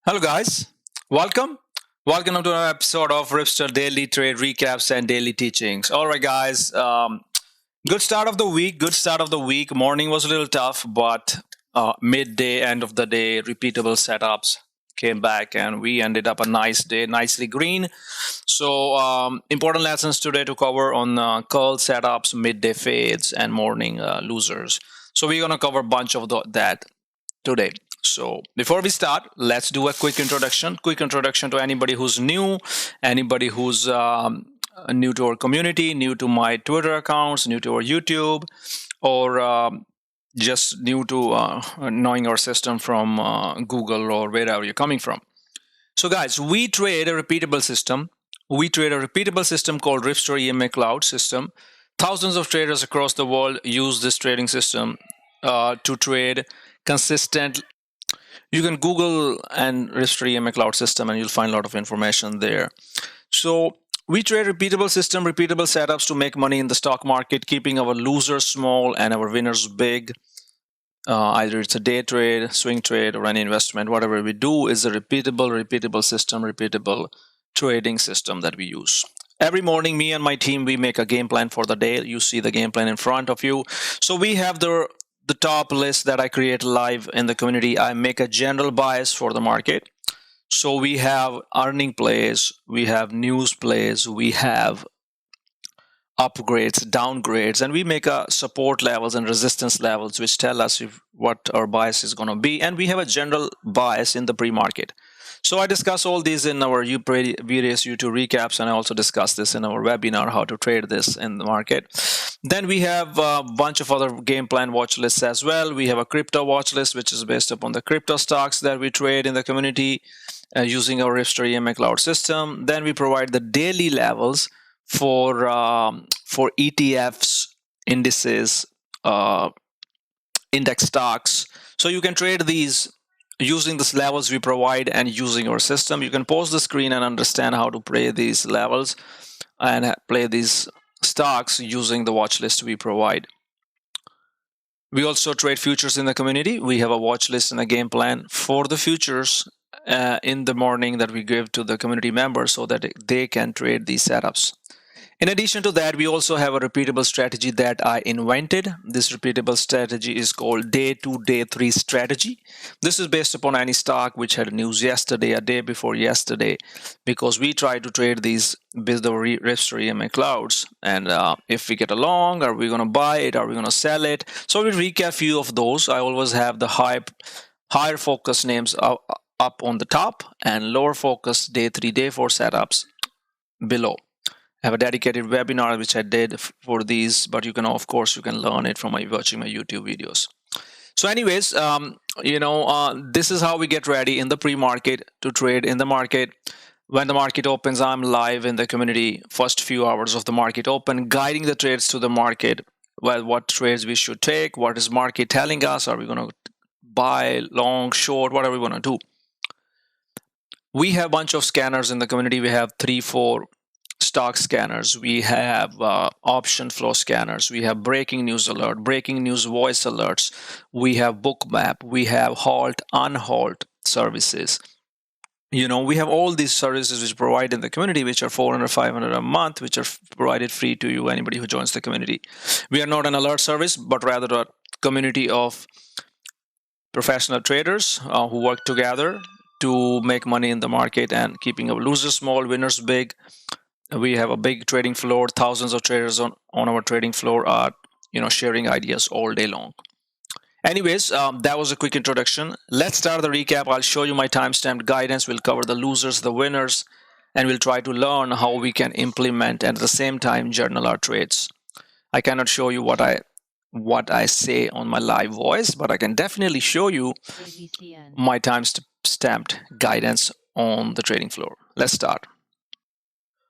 Hello, guys. Welcome. Welcome to another episode of Ripster Daily Trade Recaps and Daily Teachings. All right, guys. Good start of the week. Good start of the week. Morning was a little tough, but midday, end of the day, repeatable setups came back, and we ended up a nice day, nicely green. So, important lessons today to cover on curl setups, midday fades, and morning losers. So, we're going to cover a bunch of that today. So before we start, let's do a quick introduction. Quick introduction to anybody who's new, anybody who's new to our community, new to my Twitter accounts, new to our YouTube, or just new to knowing our system from Google or wherever you're coming from. So guys, we trade a repeatable system. We trade a repeatable system called Ripster EMA Cloud system. Thousands of traders across the world use this trading system to trade consistent. You can Google and Ripster EMA Cloud system and you'll find a lot of information there. So we trade repeatable system, repeatable setups to make money in the stock market, keeping our losers small and our winners big. Either it's a day trade, swing trade, or any investment, whatever we do is a repeatable system, repeatable trading system that we use. Every morning, me and my team, we make a game plan for the day. You see the game plan in front of you. So we have the top list that I create live in the community. I make a general bias for the market. So we have earning plays, we have news plays, we have upgrades, downgrades, and we make a support levels and resistance levels which tell us what our bias is going to be. And we have a general bias in the pre-market. So I discuss all these in our various YouTube recaps, and I also discuss this in our webinar, how to trade this in the market. Then we have a bunch of other game plan watch lists as well. We have a crypto watch list, which is based upon the crypto stocks that we trade in the community using our Ripster EMA Cloud system. Then we provide the daily levels for ETFs, indices, index stocks. So you can trade these using these levels we provide and using our system. You can pause the screen and understand how to play these levels and play these stocks using the watch list we provide. We also trade futures in the community. We have a watch list and a game plan for the futures in the morning that we give to the community members so that they can trade these setups. In addition to that, we also have a repeatable strategy that I invented. This repeatable strategy is called day 2, day 3 strategy. This is based upon any stock which had news yesterday, a day before yesterday, because we try to trade these with the Ripster EMA Clouds. And if we get along, are we going to buy it? Are we going to sell it? So we recap a few of those. I always have the higher focus names up on the top and lower focus day 3, day 4 setups below. I have a dedicated webinar which I did for these, but you can, of course, you can learn it from watching my YouTube videos. So anyways, this is how we get ready in the pre-market to trade in the market. When the market opens, I'm live in the community first few hours of the market open, guiding the trades to the market. Well, what trades we should take, what is market telling us, are we going to buy, long, short, whatever we want to do. We have a bunch of scanners in the community. We have 3-4 stock scanners, we have option flow scanners, we have breaking news alert, breaking news voice alerts, we have bookmap, we have halt, unhalt services. We have all these services which provide in the community, which are $400, $500 a month, which are provided free to you, anybody who joins the community. We are not an alert service, but rather a community of professional traders who work together to make money in the market and keeping our losers small, winners big. We have a big trading floor. Thousands of traders on our trading floor are, sharing ideas all day long. Anyways, that was a quick introduction. Let's start the recap. I'll show you my timestamped guidance. We'll cover the losers, the winners, and we'll try to learn how we can implement and at the same time journal our trades. I cannot show you what I say on my live voice, but I can definitely show you my timestamped guidance on the trading floor. Let's start.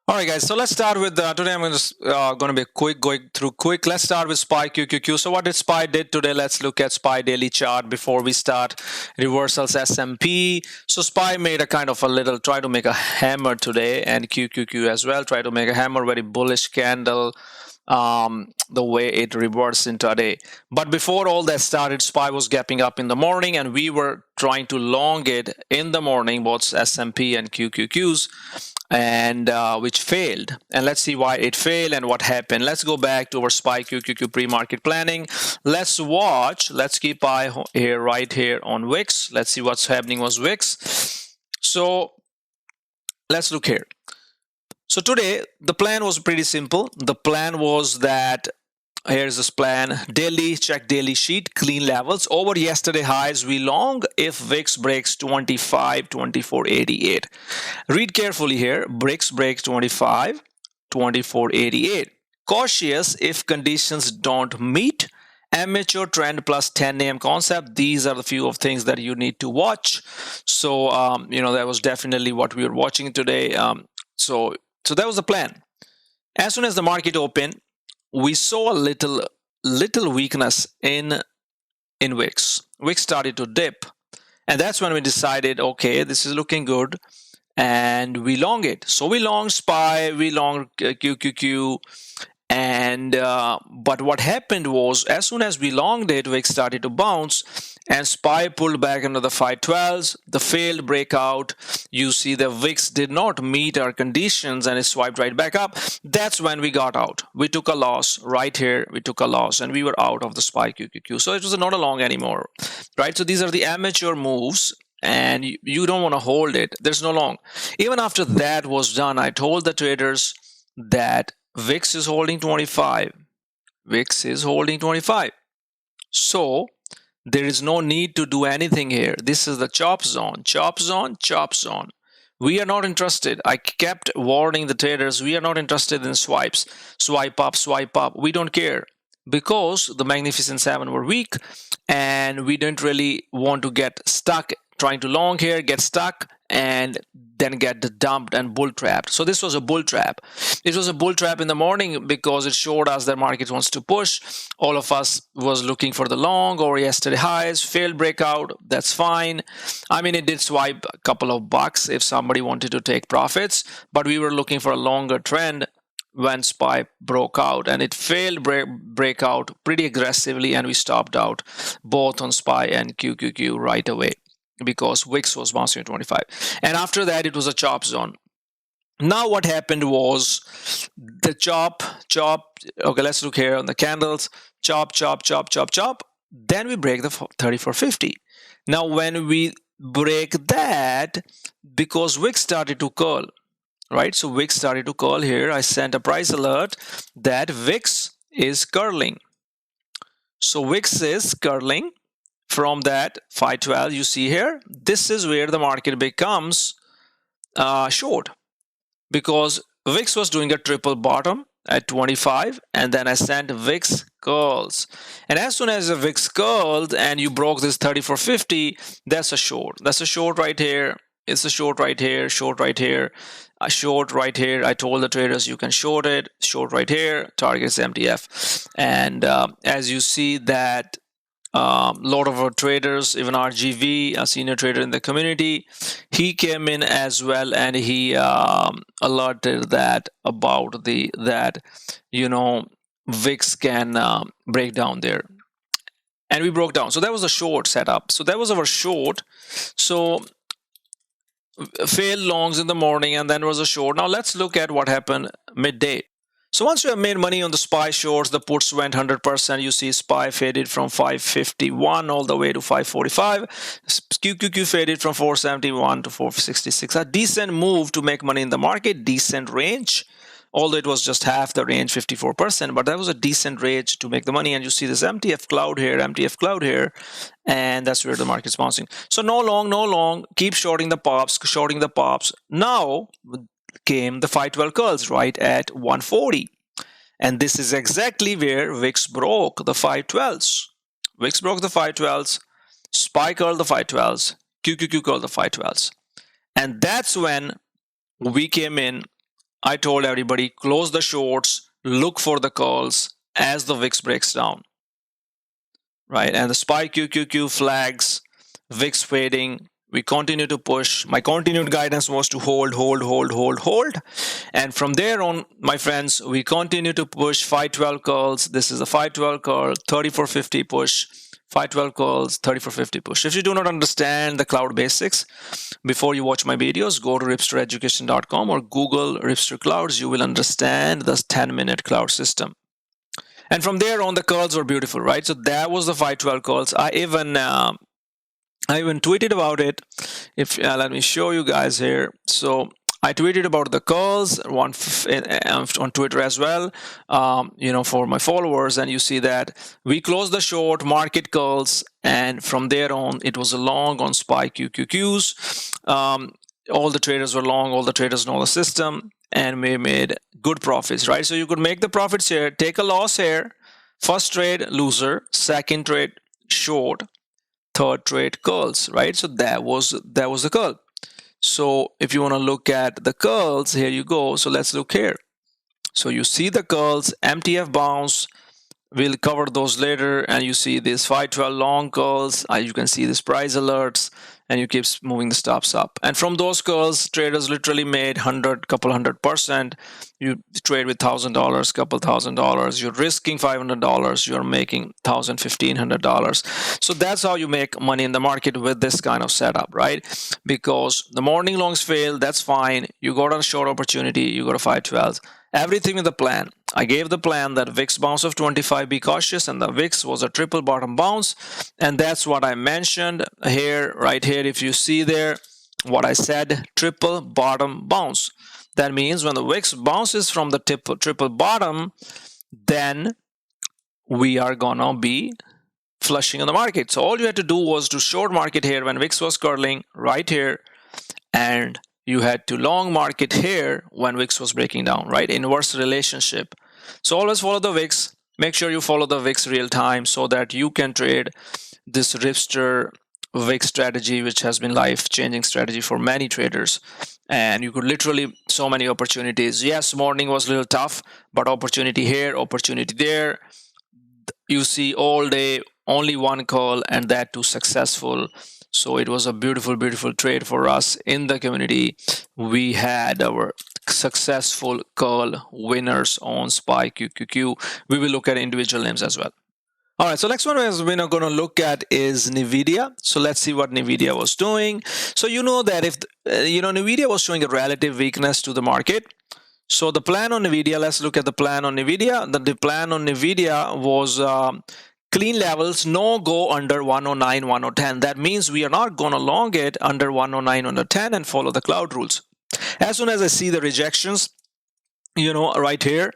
All right, guys, so let's start with, today I'm going to be going through quick. Let's start with SPY QQQ. So what did SPY did today? Let's look at SPY daily chart before we start reversals S&P. So SPY made a kind of try to make a hammer today, and QQQ as well, try to make a hammer, very bullish candle. the way it reverts intraday. But before all that started, SPY was gapping up in the morning, and we were trying to long it in the morning, both S&P and QQQs, and which failed. And let's see why it failed and what happened. Let's go back to our SPY QQQ pre-market planning. Let's watch. Let's keep eye here, right here on VIX. Let's see what's happening with VIX. So let's look here. So today, the plan was pretty simple. The plan was that, here's this plan, daily, check daily sheet, clean levels. Over yesterday highs, we long if VIX breaks 25, 24.88. Read carefully here, VIX breaks 25, 24.88. Cautious if conditions don't meet. Amateur trend plus 10 AM concept. These are the few of things that you need to watch. So, that was definitely what we were watching today. So that was the plan. As soon as the market opened, we saw a little weakness in VIX. VIX started to dip, and that's when we decided, okay, this is looking good, and we long it. So we long SPY, we long QQQ, and but what happened was, as soon as we longed it, VIX started to bounce, and SPY pulled back into the 512s, the failed breakout. You see the VIX did not meet our conditions, and it swiped right back up. That's when we got out. We took a loss right here. We took a loss, and we were out of the SPY QQQ. So it was not a long anymore, right? So these are the amateur moves, and you don't want to hold it. There's no long. Even after that was done, I told the traders that VIX is holding 25. VIX is holding 25. So there is no need to do anything here. This is the chop zone, chop zone, chop zone. We are not interested. I kept warning the traders, we are not interested in swipes. Swipe up, swipe up. We don't care, because the Magnificent Seven were weak, and we didn't really want to get stuck trying to long here, get stuck, and then get dumped and bull trapped. So this was a bull trap. It was a bull trap in the morning because it showed us that market wants to push. All of us was looking for the long over yesterday highs, failed breakout. That's fine. I mean, it did swipe a couple of bucks if somebody wanted to take profits, but we were looking for a longer trend when SPY broke out, and it failed breakout pretty aggressively, and we stopped out both on SPY and QQQ right away, because VIX was bouncing at 25. And after that, it was a chop zone. Now what happened was the chop. Okay, let's look here on the candles. Chop. Then we break the 3450. Now when we break that, because VIX started to curl, right? So VIX started to curl here. I sent a price alert that VIX is curling. So VIX is curling. From that 512 you see here, this is where the market becomes short, because VIX was doing a triple bottom at 25, and then I sent VIX curls, and as soon as the VIX curled and you broke this 3450, that's a short. That's a short right here. It's a short right here, short right here, a short right here. I told the traders you can short it, short right here, targets MTF, and as you see that a lot of our traders, even RGV, a senior trader in the community, he came in as well, and he alerted that about that VIX can break down there, and we broke down. So that was a short setup. So that was our short. So failed longs in the morning, and then was a short. Now let's look at what happened midday. So once we have made money on the SPY shorts, the puts went 100%. You see SPY faded from 551 all the way to 545. QQQ faded from 471 to 466. A decent move to make money in the market, decent range. Although it was just half the range, 54%, but that was a decent range to make the money. And you see this MTF cloud here, and that's where the market's bouncing. So no long, keep shorting the pops, Now came the 512 curls right at 140, and this is exactly where VIX broke the 512s. VIX broke the 512s, SPY curled the 512s, QQQ curled the 512s, and that's when we came in. I told everybody, close the shorts, look for the calls as the VIX breaks down, right? And the SPY QQQ flags, VIX fading, We continue to push. My continued guidance was to hold. And from there on, my friends, we continue to push 512 curls. This is a 512 curl, 3450 push, 512 curls, 3450 push. If you do not understand the cloud basics, before you watch my videos, go to ripstereducation.com or Google Ripster Clouds. You will understand the 10-minute cloud system. And from there on, the curls were beautiful, right? So that was the 512 curls. I even tweeted about it. If let me show you guys here. So I tweeted about the curls on Twitter as well, for my followers, and you see that we closed the short market curls, and from there on, it was a long on SPY QQQs. All the traders were long, all the traders know the system, and we made good profits, right? So you could make the profits here, take a loss here, first trade loser, second trade short, third trade curls, right? So that was the curl. So if you want to look at the curls, here you go. So let's look here. So you see the curls, MTF bounce. We'll cover those later, and you see these 512 long curls. You can see these price alerts, and you keep moving the stops up. And from those curls, traders literally made couple 100%. You trade with $1,000, couple $1,000. You're risking $500. You're making $1,000, $1,500. So that's how you make money in the market with this kind of setup, right? Because the morning longs fail, that's fine. You got a short opportunity. You got a 512. Everything with the plan. I gave the plan that VIX bounce of 25, be cautious, and the VIX was a triple bottom bounce, and that's what I mentioned here, right here. If you see there what I said, triple bottom bounce. That means when the VIX bounces from the triple bottom, then we are gonna be flushing in the market. So all you had to do was to short market here when VIX was curling right here, and you had to long market here when VIX was breaking down, right? Inverse relationship. So always follow the VIX. Make sure you follow the VIX real time so that you can trade this Ripster VIX strategy, which has been life-changing strategy for many traders. And you could literally, so many opportunities. Yes, morning was a little tough, but opportunity here, opportunity there. You see all day, only one call, and that too successful. So it was a beautiful, beautiful trade for us in the community. We had our successful call winners on SPY QQQ. We will look at individual names as well. All right, so next one is we're going to look at is NVIDIA. So let's see what NVIDIA was doing. So you know that if NVIDIA was showing a relative weakness to the market. So the plan on NVIDIA, let's look at the plan on NVIDIA. The plan on NVIDIA was clean levels, no go under 109, 110. That means we are not going to long it under 109, 110 and follow the cloud rules. As soon as I see the rejections, right here,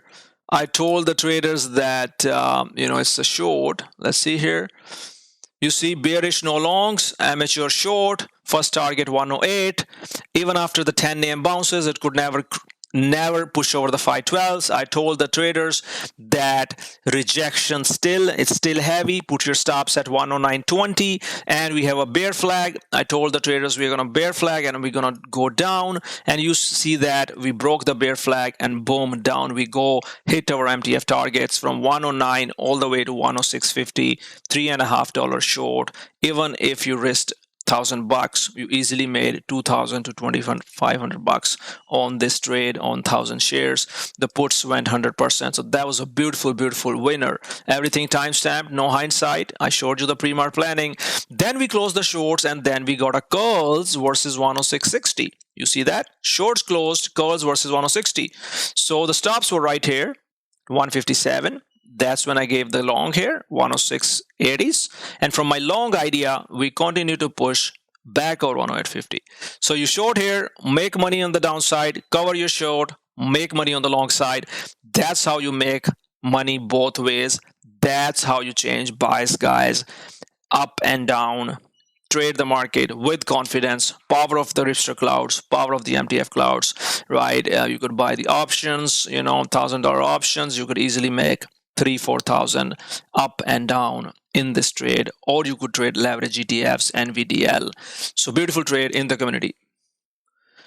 I told the traders that, it's a short. Let's see here. You see bearish, no longs, amateur short, first target 108. Even after the 10 AM bounces, it could never push over the 512s. I told the traders that rejection it's still heavy. Put your stops at 109.20, and we have a bear flag. I told the traders we're gonna bear flag and we're gonna go down, and you see that we broke the bear flag and boom, down we go, hit our MTF targets from 109 all the way to 106.50, $3.50 short. Even if you risked $1,000, you easily made $2,000 to $2,500 on this trade on 1,000 shares. The puts went 100%. So that was a beautiful, beautiful winner. Everything timestamped, no hindsight. I showed you the pre-market planning. Then we closed the shorts, and then we got a calls versus 106.60. You see that? Shorts closed, calls versus 106.60. So the stops were right here, 157. That's when I gave the long here, 106.80s. And from my long idea, we continue to push back over 108.50. So you short here, make money on the downside, cover your short, make money on the long side. That's how you make money both ways. That's how you change buys, guys, up and down. Trade the market with confidence. Power of the Ripster clouds, power of the MTF clouds, right? You could buy the options, $1,000 options. You could easily make 3,000-4,000 up and down in this trade, or you could trade leverage ETFs, NVDL. So beautiful trade in the community.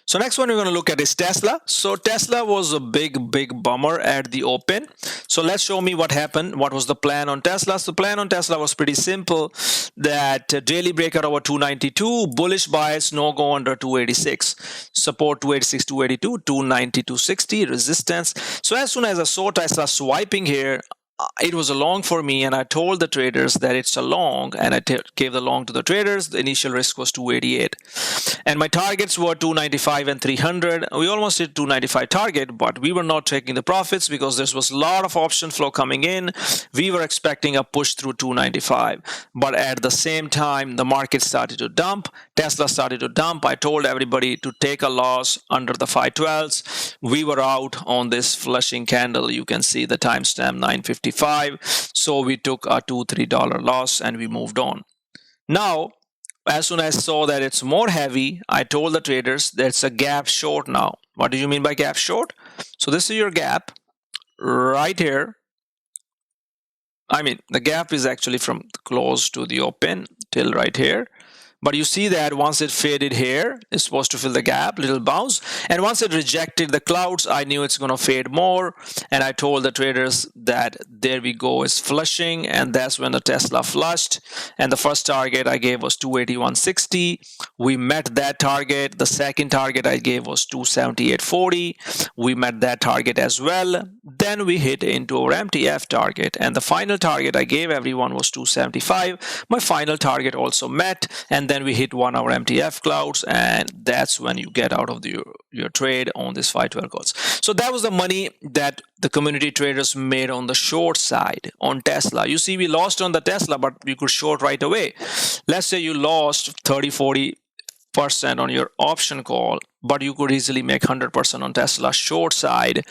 So next one we're going to look at is Tesla. So Tesla was a big bummer at the open. So let's show me what happened. What was the plan on Tesla? So the plan on Tesla was pretty simple, that daily breakout over 292, bullish bias, no go under 286, support 286, 282, 290, 260, resistance. So as soon as I saw Tesla swiping here, it was a long for me, and I told the traders that it's a long, and I gave the long to the traders. The initial risk was 288, and my targets were 295 and 300. We almost hit 295 target, but we were not taking the profits because there was a lot of option flow coming in. We were expecting a push through 295, but at the same time the market started to dump. Tesla started to dump. I told everybody to take a loss under the 512s. We were out on this flushing candle. You can see the timestamp 9:55. So we took a $2-3 loss and we moved on. Now, as soon as I saw that it's more heavy, I told the traders that it's a gap short now. What do you mean by gap short? So this is your gap right here. I mean, the gap is actually from the close to the open till right here. But you see that once it faded here, it's supposed to fill the gap, little bounce. And once it rejected the clouds, I knew it's going to fade more. And I told the traders that there we go, it's flushing. And that's when the Tesla flushed. And the first target I gave was 281.60. We met that target. The second target I gave was 278.40. We met that target as well. Then we hit into our MTF target. And the final target I gave everyone was 275. My final target also met. And then we hit 1 hour MTF clouds, and that's when you get out of your trade on this 512 calls. So that was the money that the community traders made on the short side on Tesla. You see, we lost on the Tesla, but you could short right away. Let's say you lost 30-40% on your option call, but you could easily make 100% on Tesla short side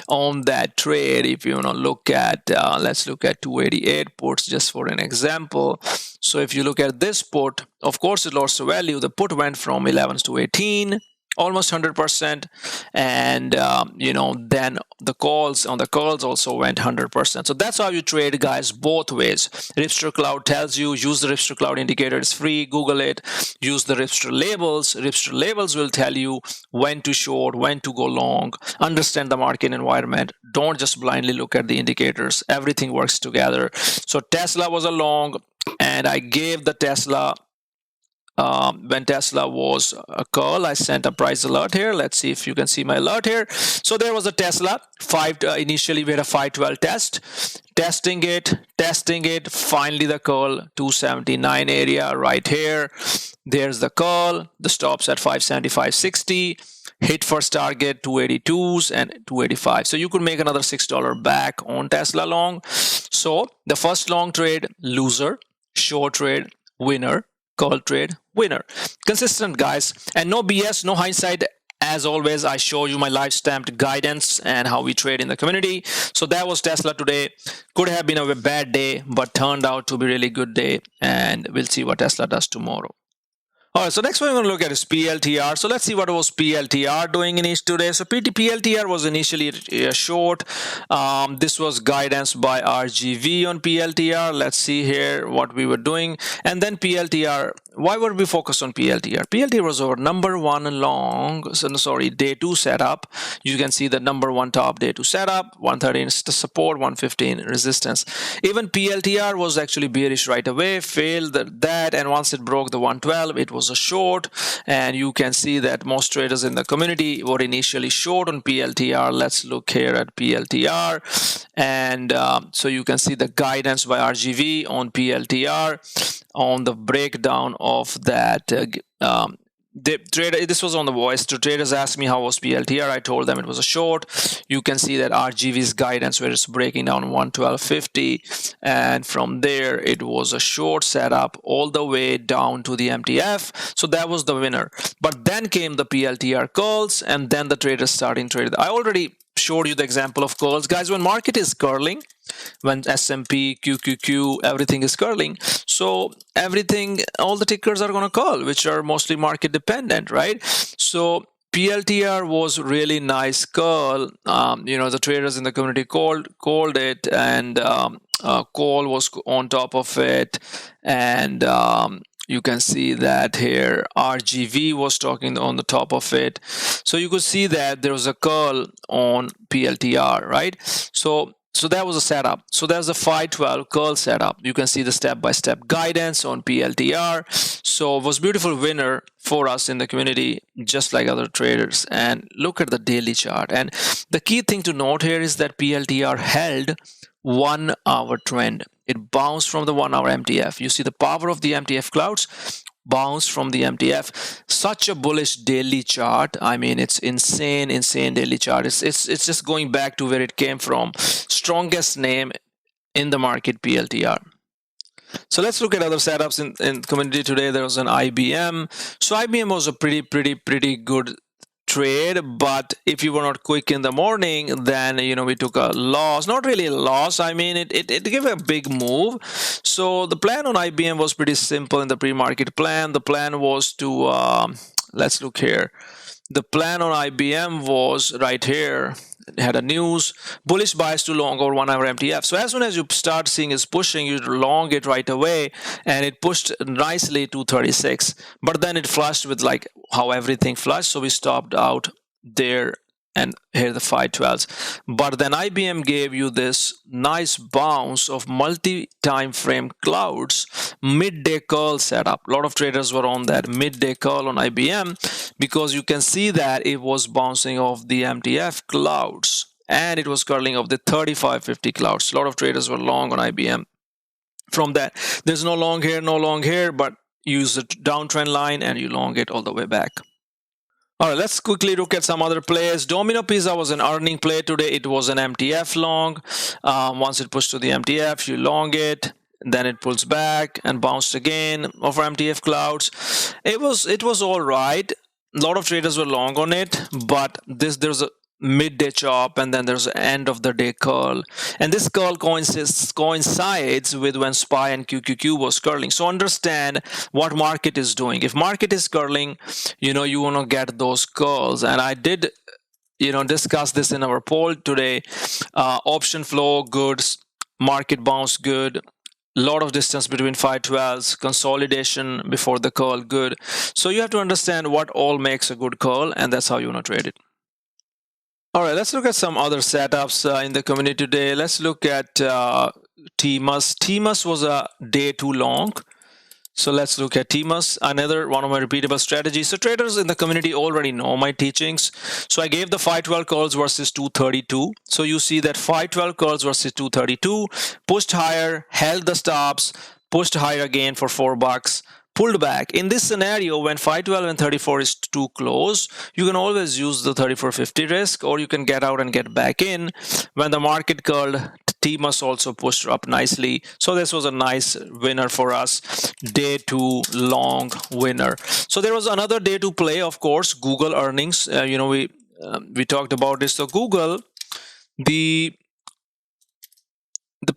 on that trade. If you want to look at, let's look at 288 puts just for an example. So if you look at this put, of course it lost value. The put went from 11 to 18, almost 100%, and then the calls on the calls also went 100%. So that's how you trade, guys, both ways. Ripster Cloud tells you use the Ripster Cloud indicator. It's free. Google it. Use the Ripster labels. Ripster labels will tell you when to short, when to go long. Understand the market environment. Don't just blindly look at the indicators. Everything works together. So Tesla was a long, and I gave the Tesla when Tesla was a call, I sent a price alert here. Let's see if you can see my alert here. So there was a Tesla. Initially we had a 512 test, testing it. Finally the call 279 area right here. There's the call. The stops at 575.60. Hit first target 282s and 285. So you could make another $6 back on Tesla long. So the first long trade, loser. Short trade, winner. Call trade, winner. Consistent, guys, and no BS, no hindsight. As always, I show you my live stamped guidance and how we trade in the community. So that was Tesla today. Could have been a bad day, but turned out to be a really good day, and we'll see what Tesla does tomorrow. All right, so next one we're going to look at is PLTR. So let's see what was PLTR doing in each today. So PLTR was initially a short. This was guidance by RGV on PLTR. Let's see here what we were doing. And then PLTR, why were we focused on PLTR? PLTR was our number one long, day 2 setup. You can see the number one top day 2 setup, 113 support, 115 resistance. Even PLTR was actually bearish right away, failed that, and once it broke the 112, it was a short. And you can see that most traders in the community were initially short on PLTR. Let's look here at PLTR, and so you can see the guidance by RGV on PLTR on the breakdown of that. This was on the voice. The traders asked me how was PLTR. I told them it was a short. You can see that RGV's guidance where it's breaking down 112.50, and from there it was a short setup all the way down to the MTF. So that was the winner. But then came the PLTR calls, and then the traders starting trading. I already showed you the example of calls, guys. When market is curling, when S&P, QQQ, everything is curling, so everything, all the tickers are going to call, which are mostly market dependent, right? So PLTR was really nice call. The traders in the community called it, and call was on top of it, and You can see that here RGV was talking on the top of it. So you could see that there was a curl on PLTR, right? So that was a setup. So there's a 512 curl setup. You can see the step-by-step guidance on PLTR. So it was a beautiful winner for us in the community, just like other traders. And look at the daily chart. And the key thing to note here is that PLTR held 1 hour trend. It bounced from the 1 hour MTF. You see the power of the MTF clouds bounce from the MTF. Such a bullish daily chart. I mean, it's insane daily chart. It's just going back to where it came from. Strongest name in the market, PLTR. So let's look at other setups in community today. There was an IBM. So IBM was a pretty good trade, but if you were not quick in the morning, then we took a loss. Not really a loss. I mean, it gave a big move. So the plan on IBM was pretty simple in the pre-market plan. The plan was to let's look here. The plan on IBM was right here. It had a news, bullish bias to long over 1 hour MTF. So as soon as you start seeing it's pushing, you long it right away, and it pushed nicely to 36. But then it flushed with like how everything flushed, so we stopped out there, and here the 512s. But then IBM gave you this nice bounce of multi-time frame clouds, midday curl setup. A lot of traders were on that midday curl on IBM because you can see that it was bouncing off the MTF clouds and it was curling off the 3550 clouds. A lot of traders were long on IBM. From that, there's no long here, but use the downtrend line and you long it all the way back. All right, let's quickly look at some other plays. Domino Pizza was an earning play today. It was an MTF long. Once it pushed to the MTF, you long it. Then it pulls back and bounced again over MTF clouds. It was all right. A lot of traders were long on it, but there's a midday chop and then there's an end of the day curl, and this curl coincides with when SPY and QQQ was curling. So understand what market is doing. If market is curling, you want to get those curls, and I did discuss this in our poll today. Option flow good, market bounce good, lot of distance between 512s, consolidation before the curl good. So you have to understand what all makes a good curl, and that's how you want to trade it. All right, let's look at some other setups in the community today. Let's look at TMUS. TMUS was a day too long. So let's look at TMUS, another one of my repeatable strategies. So traders in the community already know my teachings. So I gave the 512 curls versus 232. So you see that 512 curls versus 232, pushed higher, held the stops, pushed higher again for $4. Pulled back. In this scenario, when 512 and 34 is too close, you can always use the 3450 risk, or you can get out and get back in. When the market curled, TMUS also pushed up nicely. So this was a nice winner for us. Day 2 long winner. So there was another day to play, of course, Google earnings. We talked about this. So Google, the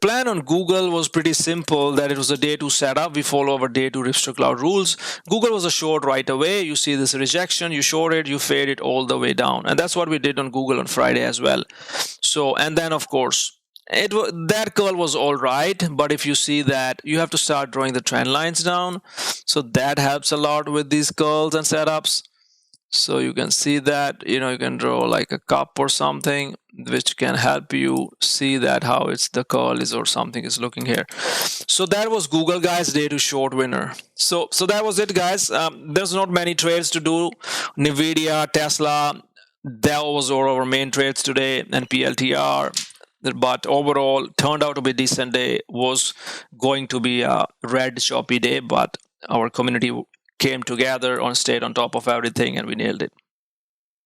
plan on Google was pretty simple, that it was a day 2 setup. We follow our day 2 Ripster Cloud rules. Google was a short right away. You see this rejection, you short it, you fade it all the way down. And that's what we did on Google on Friday as well. So, and then of course, that curl was all right, but if you see that, you have to start drawing the trend lines down. So that helps a lot with these curls and setups. So you can see that, you can draw like a cup or something, which can help you see that how it's the curl is or something is looking here. So that was Google, guys, day 2 short winner. So that was it, guys. There's not many trades to do. NVIDIA, Tesla, that was all our main trades today, and PLTR. But overall, turned out to be a decent day. Was going to be a red choppy day, but our community came together, stayed on top of everything, and we nailed it.